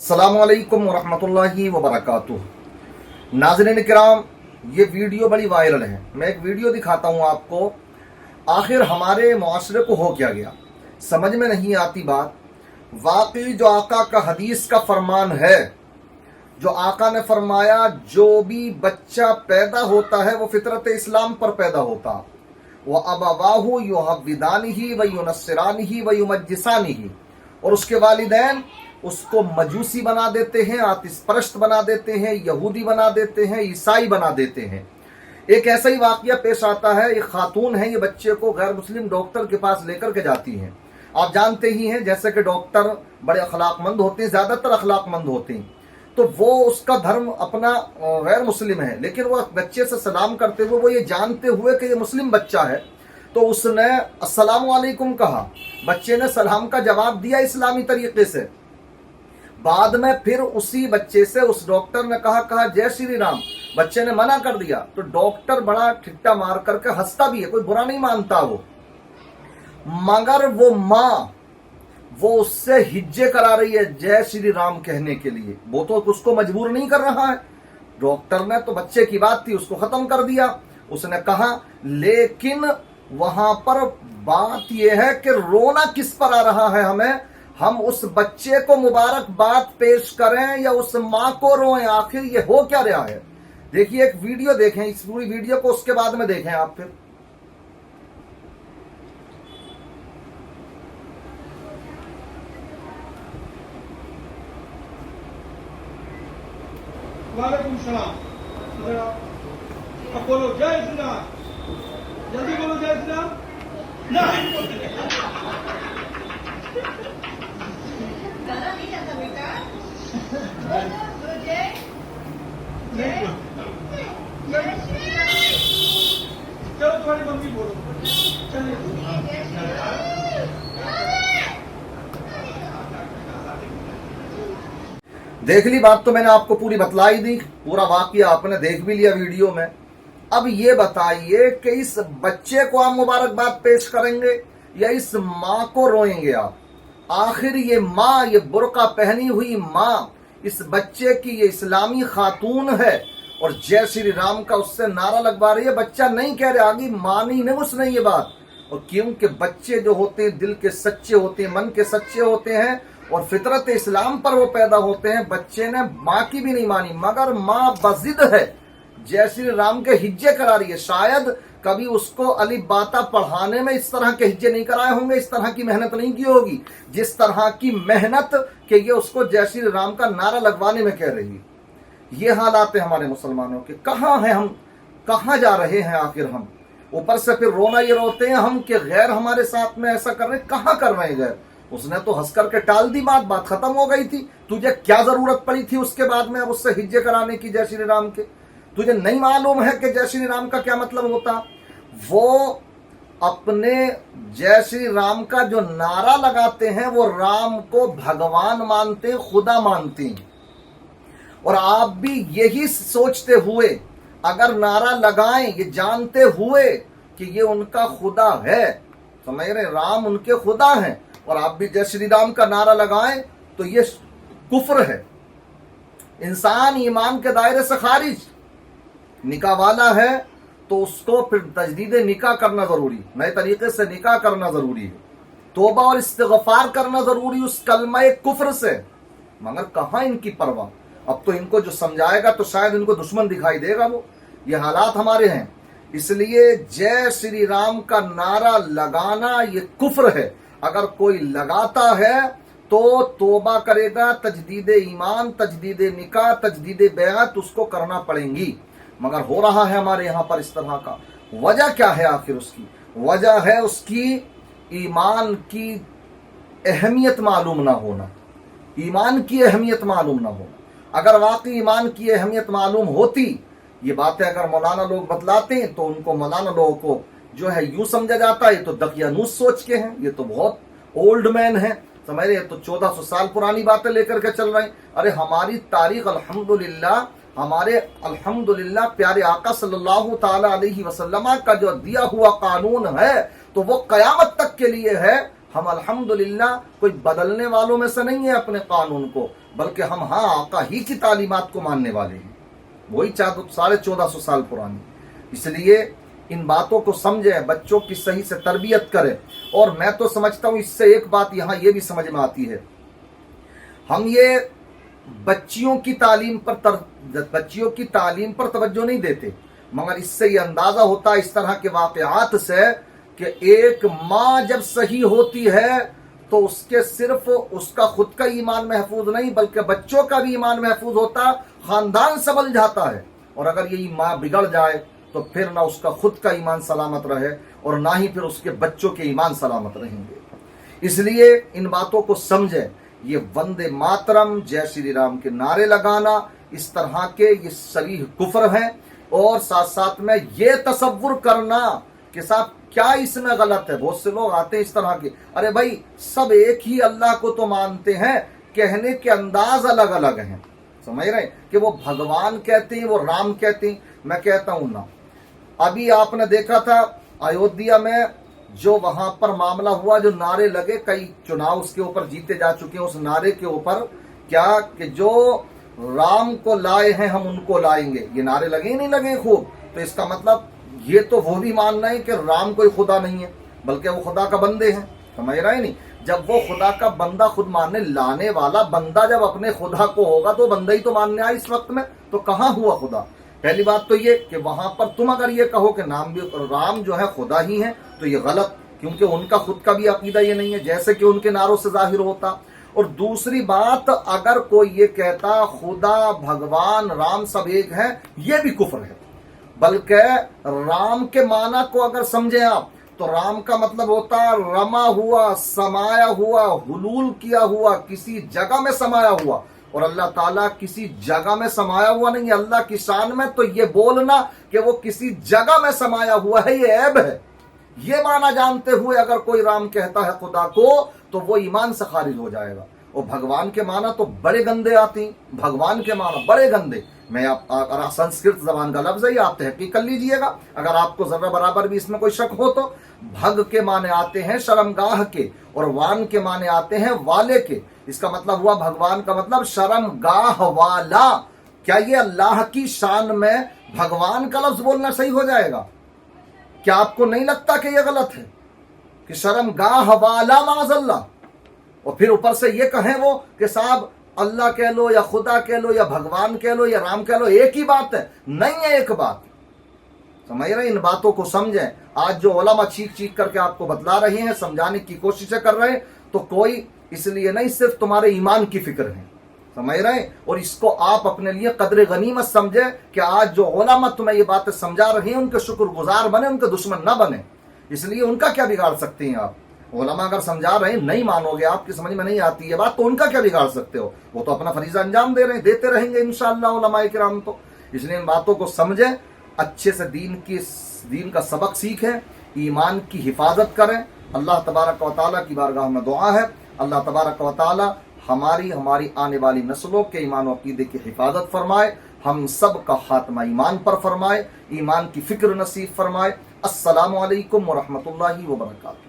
अस्सलामु अलैकुम वरहमतुल्लाहि वबरकातुह। नाज़रीन किराम, ये वीडियो बड़ी वायरल है। मैं एक वीडियो दिखाता हूँ आपको। आखिर हमारे मुआशरे को हो क्या गया, समझ में नहीं आती बात। वाकई जो आका का हदीस का फरमान है, जो आका ने फरमाया जो भी बच्चा पैदा होता है वो फितरत इस्लाम पर पैदा होता, वह अबवाहु युहव्विदानिही व युनस्सिरानिही व युमज्जिसानिही, और उसके वालिदैन उसको मजूसी बना देते हैं, आतिश परस्त बना देते हैं, यहूदी बना देते हैं, ईसाई बना देते हैं। एक ऐसा ही वाकया पेश आता है। एक खातून है, ये बच्चे को गैर मुस्लिम डॉक्टर के पास लेकर के जाती हैं। आप जानते ही हैं जैसे कि डॉक्टर बड़े अखलाकमंद होते हैं, ज्यादातर अखलाकमंद होते हैं, तो वो उसका धर्म अपना गैर मुस्लिम है, लेकिन वो बच्चे से सलाम करते हुए वो ये जानते हुए कि ये मुस्लिम बच्चा है, तो उसने अस्सलामु अलैकुम कहा। बच्चे ने सलाम का जवाब दिया इस्लामी तरीके से। बाद में फिर उसी बच्चे से उस डॉक्टर ने कहा जय श्री राम। बच्चे ने मना कर दिया, तो डॉक्टर बड़ा ठिट्टा मार करके हंसता भी है, कोई बुरा नहीं मानता वो, मगर वो माँ वो उससे हिज्जे करा रही है जय श्री राम कहने के लिए। वो तो उसको मजबूर नहीं कर रहा है। डॉक्टर ने तो बच्चे की बात थी उसको खत्म कर दिया। उसने कहा लेकिन वहां पर बात यह है कि रोना किस पर आ रहा है हमें, हम उस बच्चे को मुबारकबाद पेश करें या उस माँ को रोएं, आखिर ये हो क्या रहा है। देखिए, एक वीडियो देखें, इस पूरी वीडियो को उसके बाद में देखें आप फिर। वालेकुम सलाम। अब बोलो जय श्री राम, जल्दी बोलो जय श्री राम। गाना नहीं आता बेटा, बोलो जय जय जय श्री राम। चलो तुम्हारी मम्मी बोलो, चलिए। देख ली बात, तो मैंने आपको पूरी बतलाई दी, पूरा वाकया आपने देख भी लिया वीडियो में। अब ये बताइए कि इस बच्चे को आप मुबारकबाद पेश करेंगे या इस माँ को रोएंगे आप। आखिर ये माँ, ये बुर्का पहनी हुई माँ, इस बच्चे की ये इस्लामी खातून है और जय श्री राम का उससे नारा लगवा रही है। बच्चा नहीं कह रहा, आगे मानी नहीं उसने ये बात। और क्योंकि बच्चे जो होते हैं दिल के सच्चे होते हैं, मन के सच्चे होते हैं और फितरत इस्लाम पर वो पैदा होते हैं। बच्चे ने माँ की भी नहीं मानी, मगर माँ बजिद है, जय श्री राम के हिज्जे करा रही है। शायद कभी उसको अली बाता पढ़ाने में इस तरह के हिज्जे नहीं कराए होंगे, इस तरह की मेहनत नहीं की होगी जिस तरह की मेहनत कि ये उसको जय श्री राम का नारा लगवाने में कह रही है। ये हालात है हमारे मुसलमानों के। कहाँ हैं हम, कहाँ जा रहे हैं आखिर हम। ऊपर से फिर रोना ये रोते हैं हम कि गैर हमारे साथ में ऐसा कर रहे। कहाँ कर रहे हैं गैर? उसने तो हंस करके टाल दी बात खत्म हो गई थी। तुझे क्या जरूरत पड़ी थी उसके बाद में अब उससे हिज्जे कराने की जय श्री राम के? तुझे नहीं मालूम है कि जय श्री राम का क्या मतलब होता? वो अपने जय श्री राम का जो नारा लगाते हैं वो राम को भगवान मानते, खुदा मानते हैं। और आप भी यही सोचते हुए अगर नारा लगाएं, ये जानते हुए कि ये उनका खुदा है, समझ रहे, राम उनके खुदा हैं, और आप भी जय श्री राम का नारा लगाएं तो ये कुफ्र है। इंसान ईमान के दायरे से खारिज। निकाह वाला है तो उसको फिर तजदीद निकाह करना जरूरी, नए तरीके से निकाह करना जरूरी है, तौबा और इस्तिग़फ़ार करना जरूरी उस कलमा कुफ्र से। मगर कहाँ इनकी परवाह। अब तो इनको जो समझाएगा तो शायद इनको दुश्मन दिखाई देगा वो। ये हालात हमारे हैं। इसलिए जय श्री राम का नारा लगाना ये कुफ्र है। अगर कोई लगाता है तो तौबा करेगा, तजदीद ईमान, तजदीद निकाह, तजदीद बैअत उसको करना पड़ेंगी। मगर हो रहा है हमारे यहाँ पर इस तरह का। वजह क्या है आखिर उसकी? वजह है उसकी ईमान की अहमियत मालूम ना होना, ईमान की अहमियत मालूम ना होना। अगर वाकई ईमान की अहमियत मालूम होती, ये बातें अगर मौलाना लोग बतलाते हैं तो उनको मौलाना लोगों को जो है यूं समझा जाता है, ये तो दकियानूस सोच के हैं, ये तो बहुत ओल्ड मैन है, समझ रहे, तो 1400 साल पुरानी बातें लेकर के चल रहे हैं। अरे हमारी तारीख अल्हम्दुलिल्लाह, हमारे अल्हम्दुलिल्लाह प्यारे आका सल्लल्लाहु ताला अलैहि वसल्लम का जो दिया हुआ कानून है तो वो कयामत तक के लिए है। ہم الحمدللہ کوئی بدلنے والوں میں سے نہیں ہیں اپنے قانون کو، بلکہ ہم آقا ہی کی تعلیمات کو ماننے والے ہیں، وہی 1450 سال پرانی۔ اس لیے ان باتوں کو سمجھیں، بچوں کی صحیح سے تربیت کریں۔ اور میں تو سمجھتا ہوں اس سے ایک بات یہاں یہ بھی سمجھ میں آتی ہے، ہم یہ بچیوں کی تعلیم پر توجہ نہیں دیتے، مگر اس سے یہ اندازہ ہوتا ہے اس طرح کے واقعات سے کہ ایک ماں جب صحیح ہوتی ہے تو اس کے صرف اس کا خود کا ایمان محفوظ نہیں بلکہ بچوں کا بھی ایمان محفوظ ہوتا، خاندان سنبھل جاتا ہے۔ اور اگر یہ ماں بگڑ جائے تو پھر نہ اس کا خود کا ایمان سلامت رہے اور نہ ہی پھر اس کے بچوں کے ایمان سلامت رہیں گے۔ اس لیے ان باتوں کو سمجھیں، یہ وندے ماترم، جے شری رام کے نعرے لگانا، اس طرح کے یہ صریح کفر ہیں۔ اور ساتھ ساتھ میں یہ تصور کرنا کہ صاحب کیا اس میں غلط ہے، بہت سے لوگ آتے ہیں اس طرح کے، ارے بھائی سب ایک ہی اللہ کو تو مانتے ہیں، کہنے کے انداز الگ الگ ہیں، سمجھ رہے ہیں کہ وہ بھگوان کہتے ہیں، وہ رام کہتے ہیں۔ میں کہتا ہوں نا، ابھی آپ نے دیکھا تھا ایودھیا میں جو وہاں پر معاملہ ہوا، جو نعرے لگے، کئی چناؤ اس کے اوپر جیتے جا چکے ہیں، اس نعرے کے اوپر کیا کہ جو رام کو لائے ہیں ہم ان کو لائیں گے، یہ نعرے لگے ہی نہیں لگے خوب، تو اس کا مطلب یہ تو وہ بھی ماننا ہے کہ رام کوئی خدا نہیں ہے بلکہ وہ خدا کا بندے ہیں، سمجھ رہے نہیں؟ جب وہ خدا کا بندہ خود ماننے، لانے والا بندہ جب اپنے خدا کو ہوگا تو بندہ ہی تو ماننے آئے اس وقت میں، تو کہاں ہوا خدا؟ پہلی بات تو یہ کہ وہاں پر تم اگر یہ کہو کہ رام جو ہے خدا ہی ہے تو یہ غلط، کیونکہ ان کا خود کا بھی عقیدہ یہ نہیں ہے جیسے کہ ان کے نعروں سے ظاہر ہوتا۔ اور دوسری بات، اگر کوئی یہ کہتا خدا، بھگوان، رام سب ایک ہے، یہ بھی کفر ہے۔ بلکہ رام کے معنی کو اگر سمجھیں آپ تو رام کا مطلب ہوتا ہے رما ہوا، سمایا ہوا، حلول کیا ہوا، کسی جگہ میں سمایا ہوا، اور اللہ تعالیٰ کسی جگہ میں سمایا ہوا نہیں ہے اللہ کی شان میں، تو یہ بولنا کہ وہ کسی جگہ میں سمایا ہوا ہے یہ عیب ہے۔ یہ معنی جانتے ہوئے اگر کوئی رام کہتا ہے خدا کو تو وہ ایمان سے خارج ہو جائے گا۔ اور بھگوان کے معنی تو بڑے گندے آتے ہیں، بھگوان کے معنی بڑے گندے، میں آپ سنسکرت زبان کا لفظ ہے یہ آپ تحقیق کر لیجئے گا اگر آپ کو ذرہ برابر بھی اس میں کوئی شک ہو تو۔ بھگ کے معنی آتے ہیں شرمگاہ کے، اور وان کے معنی آتے ہیں والے کے۔ اس کا مطلب ہوا بھگوان کا مطلب شرمگاہ والا۔ کیا یہ اللہ کی شان میں بھگوان کا لفظ بولنا صحیح ہو جائے گا؟ کیا آپ کو نہیں لگتا کہ یہ غلط ہے کہ شرمگاہ والا معاذ اللہ؟ اور پھر اوپر سے یہ کہیں وہ کہ صاحب اللہ کہہ لو یا خدا کہہ لو یا بھگوان کہہ لو یا رام کہہ لو، ایک ہی بات ہے؟ نہیں ہے ایک بات، سمجھ رہے ہیں؟ ان باتوں کو سمجھیں۔ آج جو علماء چیخ چیخ کر کے آپ کو بتلا رہے ہیں، سمجھانے کی کوششیں کر رہے ہیں، تو کوئی اس لیے نہیں، صرف تمہارے ایمان کی فکر ہے، سمجھ رہے ہیں؟ اور اس کو آپ اپنے لیے قدر غنیمت سمجھے کہ آج جو علماء تمہیں یہ باتیں سمجھا رہے ہیں ان کے شکر گزار بنے، ان کے دشمن نہ بنے۔ اس لیے ان کا کیا بگاڑ سکتے ہیں آپ؟ علماء اگر سمجھا رہے ہیں، نہیں مانو گے، آپ کی سمجھ میں نہیں آتی ہے بات، تو ان کا کیا بگاڑ سکتے ہو؟ وہ تو اپنا فریضہ انجام دے رہے ہیں، دیتے رہیں گے انشاءاللہ علماء کرام تو۔ اس لیے ان باتوں کو سمجھیں، اچھے سے دین کا سبق سیکھیں، ایمان کی حفاظت کریں۔ اللہ تبارک و تعالیٰ کی بارگاہ میں دعا ہے، اللہ تبارک و تعالیٰ ہماری آنے والی نسلوں کے ایمان و عقیدے کی حفاظت فرمائے، ہم سب کا خاتمہ ایمان پر فرمائے، ایمان کی فکر نصیب فرمائے۔ السلام علیکم ورحمۃ اللہ وبرکاتہ۔